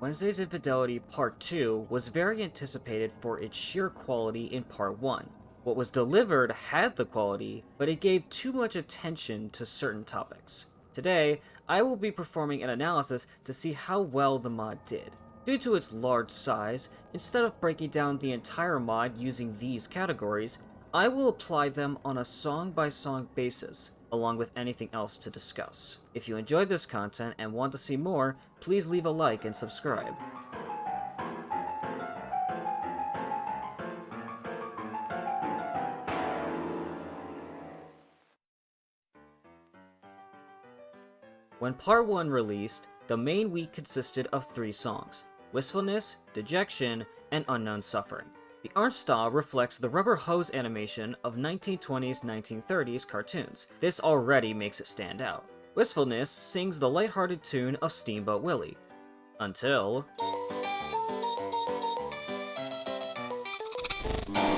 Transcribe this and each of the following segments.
Wednesday's Infidelity Part 2 was very anticipated for its sheer quality in Part 1. What was delivered had the quality, but it gave too much attention to certain topics. Today, I will be performing an analysis to see how well the mod did. Due to its large size, instead of breaking down the entire mod using these categories, I will apply them on a song-by-song basis, along with anything else to discuss. If you enjoyed this content and want to see more, please leave a like and subscribe. When Part 1 released, the main week consisted of 3 songs: Wistfulness, Dejection, and Unknown Suffering. The art style reflects the rubber hose animation of 1920s, 1930s cartoons. This already makes it stand out. Wistfulness sings the lighthearted tune of Steamboat Willie. Until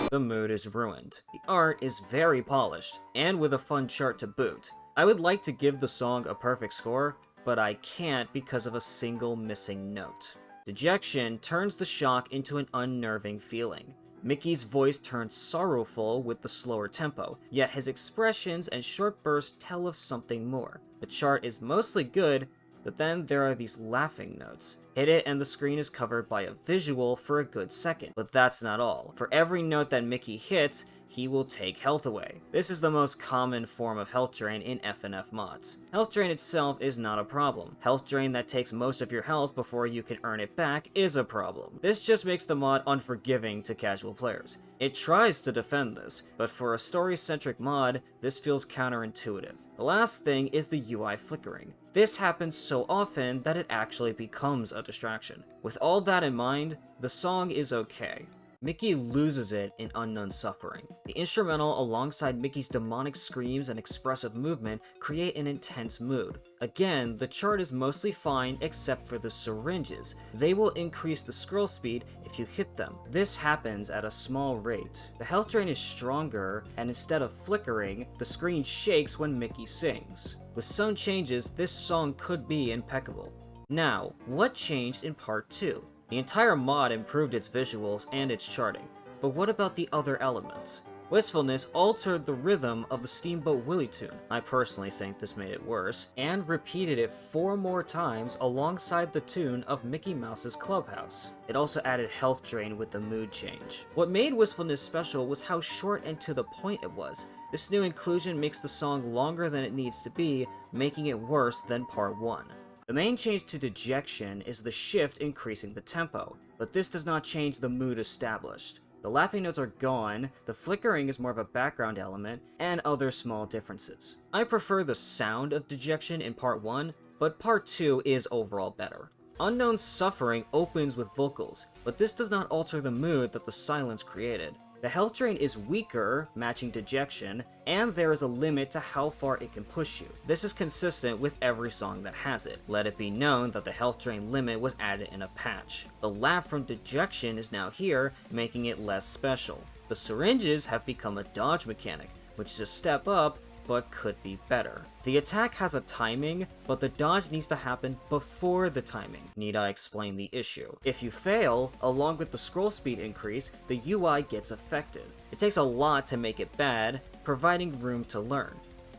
the mood is ruined. The art is very polished, and with a fun chart to boot. I would like to give the song a perfect score, but I can't because of a single missing note. Dejection turns the shock into an unnerving feeling. Mickey's voice turns sorrowful with the slower tempo, yet his expressions and short bursts tell of something more. The chart is mostly good, but then there are these laughing notes. Hit it and the screen is covered by a visual for a good second. But that's not all. For every note that Mickey hits, he will take health away. This is the most common form of health drain in FNF mods. Health drain itself is not a problem. Health drain that takes most of your health before you can earn it back is a problem. This just makes the mod unforgiving to casual players. It tries to defend this, but for a story-centric mod, this feels counterintuitive. The last thing is the UI flickering. This happens so often that it actually becomes a distraction. With all that in mind, the song is okay. Mickey loses it in Unknown Suffering. The instrumental alongside Mickey's demonic screams and expressive movement create an intense mood. Again, the chart is mostly fine except for the syringes. They will increase the scroll speed if you hit them. This happens at a small rate. The health drain is stronger, and instead of flickering, the screen shakes when Mickey sings. With some changes, this song could be impeccable. Now, what changed in Part 2? The entire mod improved its visuals and its charting, but what about the other elements? Wistfulness altered the rhythm of the Steamboat Willie tune. I personally think this made it worse, and repeated it 4 more times alongside the tune of Mickey Mouse's Clubhouse. It also added health drain with the mood change. What made Wistfulness special was how short and to the point it was. This new inclusion makes the song longer than it needs to be, making it worse than Part 1. The main change to Dejection is the shift increasing the tempo, but this does not change the mood established. The laughing notes are gone, the flickering is more of a background element, and other small differences. I prefer the sound of Dejection in Part 1, but Part 2 is overall better. Unknown Suffering opens with vocals, but this does not alter the mood that the silence created. The health drain is weaker, matching Dejection, and there is a limit to how far it can push you. This is consistent with every song that has it. Let it be known that the health drain limit was added in a patch. The laugh from Dejection is now here, making it less special. The syringes have become a dodge mechanic, which is a step up, but could be better. The attack has a timing, but the dodge needs to happen before the timing. Need I explain the issue? If you fail, along with the scroll speed increase, the UI gets affected. It takes a lot to make it bad, providing room to learn.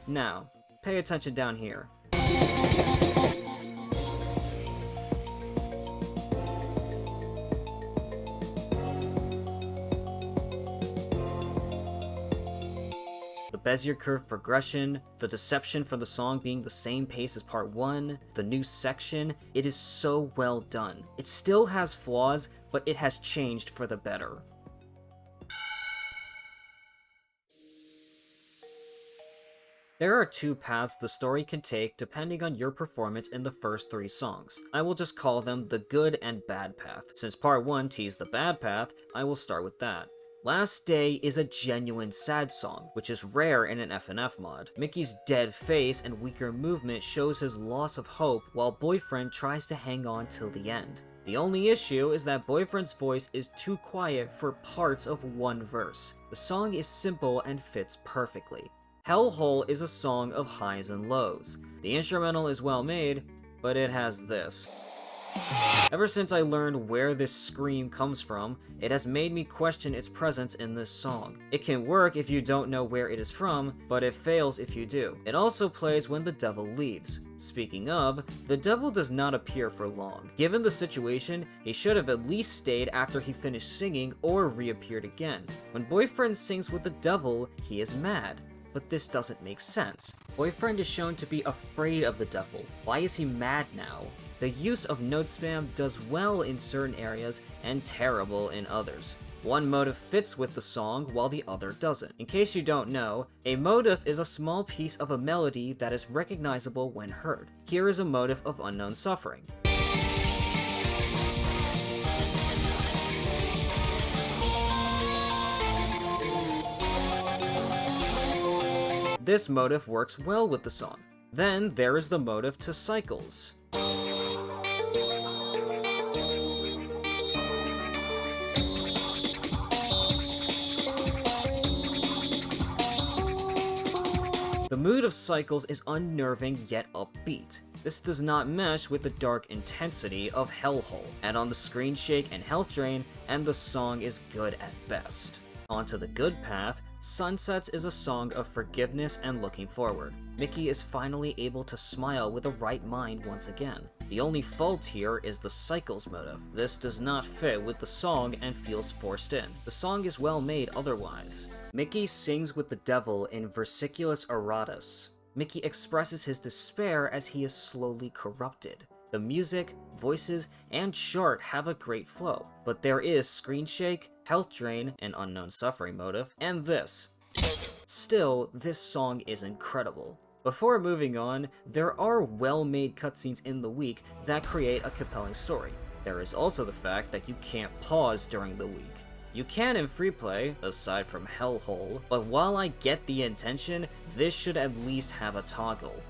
Now, pay attention down here. The Bezier curve progression, the deception for the song being the same pace as Part 1, the new section, it is so well done. It still has flaws, but it has changed for the better. There are 2 paths the story can take depending on your performance in the first 3 songs. I will just call them the good and bad path. Since Part 1 teased the bad path, I will start with that. Last Day is a genuine sad song, which is rare in an FNF mod. Mickey's dead face and weaker movement shows his loss of hope while Boyfriend tries to hang on till the end. The only issue is that Boyfriend's voice is too quiet for parts of one verse. The song is simple and fits perfectly. Hellhole is a song of highs and lows. The instrumental is well made, but it has this. Ever since I learned where this scream comes from, it has made me question its presence in this song. It can work if you don't know where it is from, but it fails if you do. It also plays when the devil leaves. Speaking of, the devil does not appear for long. Given the situation, he should have at least stayed after he finished singing or reappeared again. When Boyfriend sings with the devil, he is mad. But this doesn't make sense. Boyfriend is shown to be afraid of the devil. Why is he mad now? The use of note spam does well in certain areas and terrible in others. One motive fits with the song while the other doesn't. In case you don't know, a motive is a small piece of a melody that is recognizable when heard. Here is a motive of Unknown Suffering. This motive works well with the song. Then there is the motive to Cycles. The mood of Cycles is unnerving yet upbeat. This does not mesh with the dark intensity of Hellhole, and on the screen shake and health drain, and the song is good at best. Onto the good path, Sunsets is a song of forgiveness and looking forward. Mickey is finally able to smile with a right mind once again. The only fault here is the Cycles motive. This does not fit with the song and feels forced in. The song is well made otherwise. Mickey sings with the devil in Versiculus Aratus. Mickey expresses his despair as he is slowly corrupted. The music, voices, and chart have a great flow, but there is screen shake, health drain, an Unknown Suffering motive, and this. Still, this song is incredible. Before moving on, there are well-made cutscenes in the week that create a compelling story. There is also the fact that you can't pause during the week. You can in free play, aside from Hellhole, but while I get the intention, this should at least have a toggle.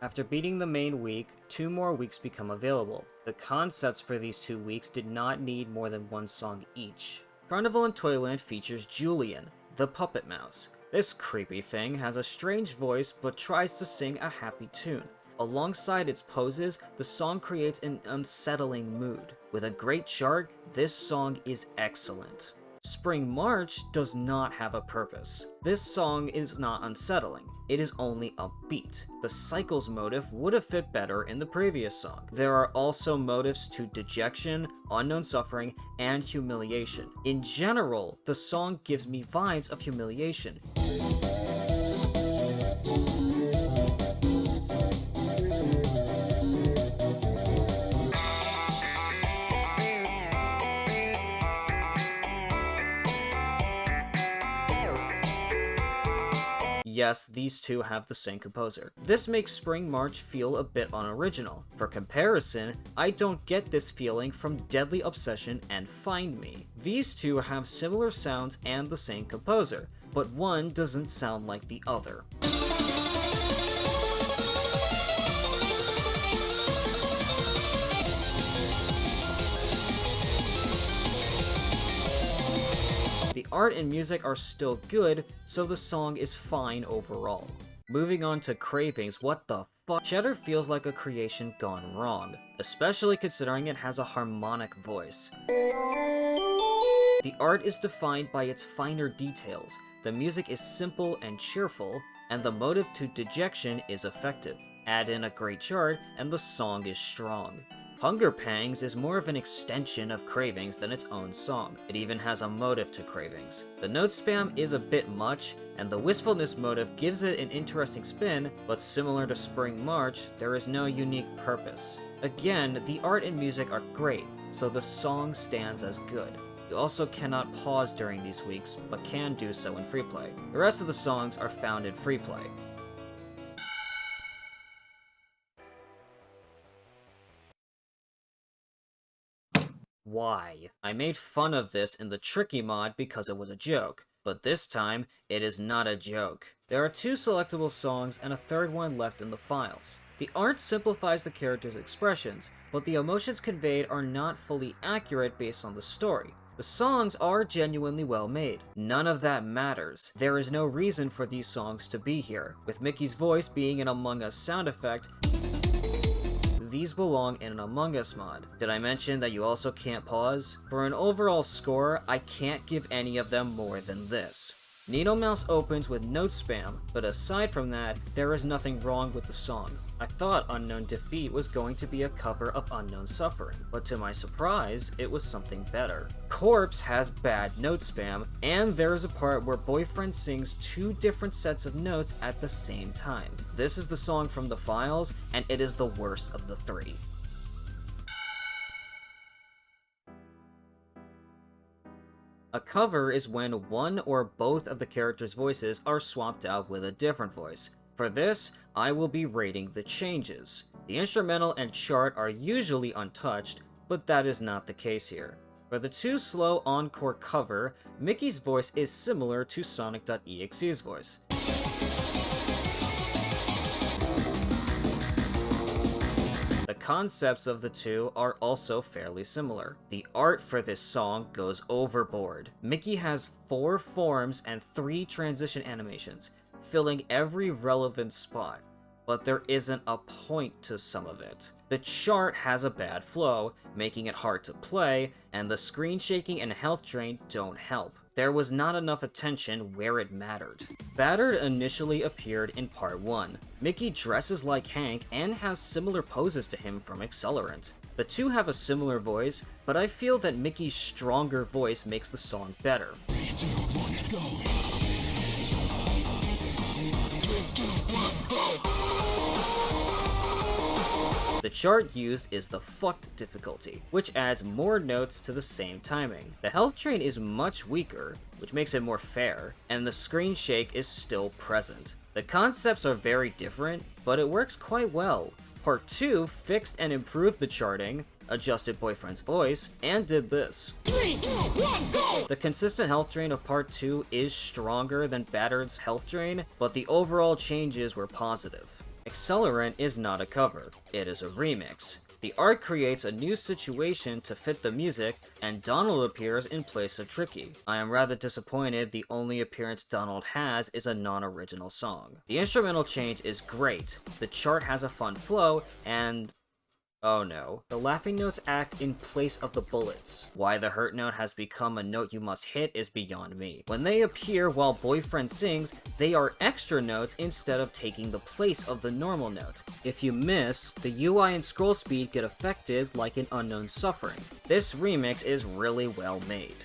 After beating the main week, 2 more weeks become available. The concepts for these 2 weeks did not need more than 1 song each. Carnival in Toyland features Julian, the puppet mouse. This creepy thing has a strange voice but tries to sing a happy tune. Alongside its poses, the song creates an unsettling mood. With a great chart, this song is excellent. Spring March does not have a purpose. This song is not unsettling, it is only upbeat. The Cycles motive would have fit better in the previous song. There are also motives to dejection, unknown suffering, and humiliation. In general, the song gives me vibes of humiliation. Yes, these two have the same composer. This makes Spring March feel a bit unoriginal. For comparison, I don't get this feeling from Deadly Obsession and Find Me. These two have similar sounds and the same composer, but one doesn't sound like the other. The art and music are still good, so the song is fine overall. Moving on to Cravings, what the fuck? Cheddar feels like a creation gone wrong, especially considering it has a harmonic voice. The art is defined by its finer details, the music is simple and cheerful, and the motive to dejection is effective. Add in a great chart, and the song is strong. Hunger Pangs is more of an extension of Cravings than its own song. It even has a motive to Cravings. The note spam is a bit much, and the wistfulness motive gives it an interesting spin, but similar to Spring March, there is no unique purpose. Again, the art and music are great, so the song stands as good. You also cannot pause during these weeks, but can do so in free play. The rest of the songs are found in free play. Why? I made fun of this in the Tricky mod because it was a joke, but this time, it is not a joke. There are 2 selectable songs and a 3rd one left in the files. The art simplifies the characters' expressions, but the emotions conveyed are not fully accurate based on the story. The songs are genuinely well made. None of that matters. There is no reason for these songs to be here. With Mickey's voice being an Among Us sound effect, these belong in an Among Us mod. Did I mention that you also can't pause? For an overall score, I can't give any of them more than this. Needle Mouse opens with note spam, but aside from that, there is nothing wrong with the song. I thought Unknown Defeat was going to be a cover of Unknown Suffering, but to my surprise, it was something better. Corpse has bad note spam, and there is a part where Boyfriend sings 2 different sets of notes at the same time. This is the song from the files, and it is the worst of the 3. A cover is when one or both of the characters' voices are swapped out with a different voice. For this, I will be rating the changes. The instrumental and chart are usually untouched, but that is not the case here. For the Too Slow Encore cover, Mickey's voice is similar to Sonic.exe's voice. The concepts of the two are also fairly similar. The art for this song goes overboard. Mickey has 4 forms and 3 transition animations, filling every relevant spot, but there isn't a point to some of it. The chart has a bad flow, making it hard to play, and the screen shaking and health drain don't help. There was not enough attention where it mattered. Battered initially appeared in part 1. Mickey dresses like Hank and has similar poses to him from Accelerant. The two have a similar voice, but I feel that Mickey's stronger voice makes the song better. 3, 2, 1, go. 3, 2, 1, go. The chart used is the fucked difficulty, which adds more notes to the same timing. The health drain is much weaker, which makes it more fair, and the screen shake is still present. The concepts are very different, but it works quite well. Part 2 fixed and improved the charting, adjusted Boyfriend's voice, and did this. 3, 2, 1, go! The consistent health drain of Part 2 is stronger than Battered's health drain, but the overall changes were positive. Accelerant is not a cover, it is a remix. The art creates a new situation to fit the music, and Donald appears in place of Tricky. I am rather disappointed the only appearance Donald has is a non-original song. The instrumental change is great, the chart has a fun flow, and oh no. The laughing notes act in place of the bullets. Why the hurt note has become a note you must hit is beyond me. When they appear while Boyfriend sings, they are extra notes instead of taking the place of the normal note. If you miss, the UI and scroll speed get affected like in Unknown Suffering. This remix is really well made.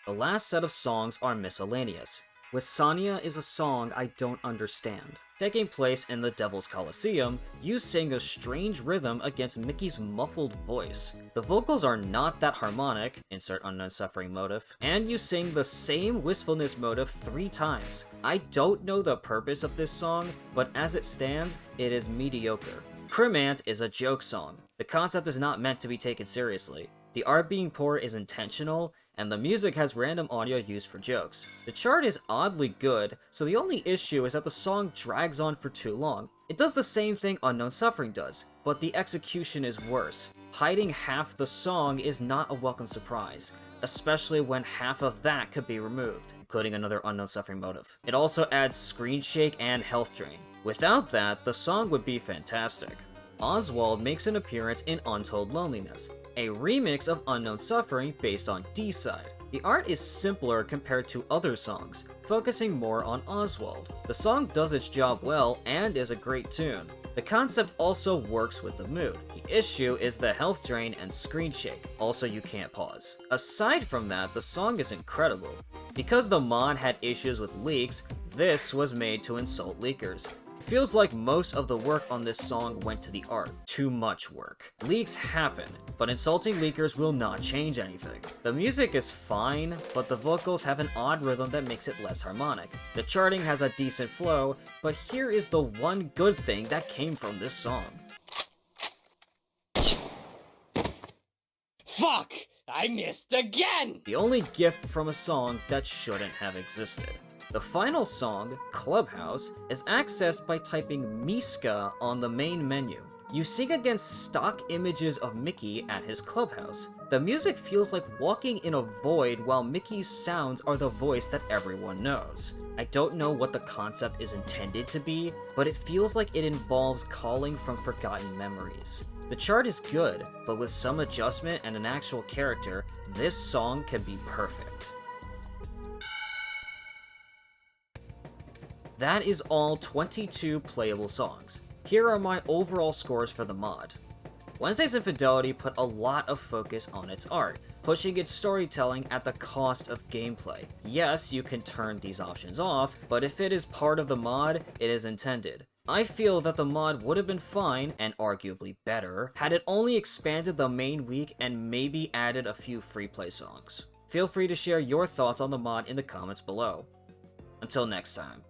The last set of songs are miscellaneous. Wisania is a song I don't understand. Taking place in the Devil's Coliseum, you sing a strange rhythm against Mickey's muffled voice. The vocals are not that harmonic, insert Unknown Suffering motive, and you sing the same wistfulness motive 3 times. I don't know the purpose of this song, but as it stands, it is mediocre. Crimant is a joke song. The concept is not meant to be taken seriously. The art being poor is intentional, and the music has random audio used for jokes. The chart is oddly good, so the only issue is that the song drags on for too long. It does the same thing Unknown Suffering does, but the execution is worse. Hiding half the song is not a welcome surprise, especially when half of that could be removed, including another Unknown Suffering motive. It also adds screen shake and health drain. Without that, the song would be fantastic. Oswald makes an appearance in Untold Loneliness, a remix of Unknown Suffering based on D-Side. The art is simpler compared to other songs, focusing more on Oswald. The song does its job well and is a great tune. The concept also works with the mood. The issue is the health drain and screen shake, also you can't pause. Aside from that, the song is incredible. Because the mod had issues with leaks, this was made to insult leakers. It feels like most of the work on this song went to the art. Too much work. Leaks happen, but insulting leakers will not change anything. The music is fine, but the vocals have an odd rhythm that makes it less harmonic. The charting has a decent flow, but here is the one good thing that came from this song. Fuck! I missed again! The only gift from a song that shouldn't have existed. The final song, Clubhouse, is accessed by typing Miska on the main menu. You sing against stock images of Mickey at his clubhouse. The music feels like walking in a void while Mickey's sounds are the voice that everyone knows. I don't know what the concept is intended to be, but it feels like it involves calling from forgotten memories. The chart is good, but with some adjustment and an actual character, this song can be perfect. That is all 22 playable songs. Here are my overall scores for the mod. Wednesday's Infidelity put a lot of focus on its art, pushing its storytelling at the cost of gameplay. Yes, you can turn these options off, but if it is part of the mod, it is intended. I feel that the mod would have been fine, and arguably better, had it only expanded the main week and maybe added a few free play songs. Feel free to share your thoughts on the mod in the comments below. Until next time.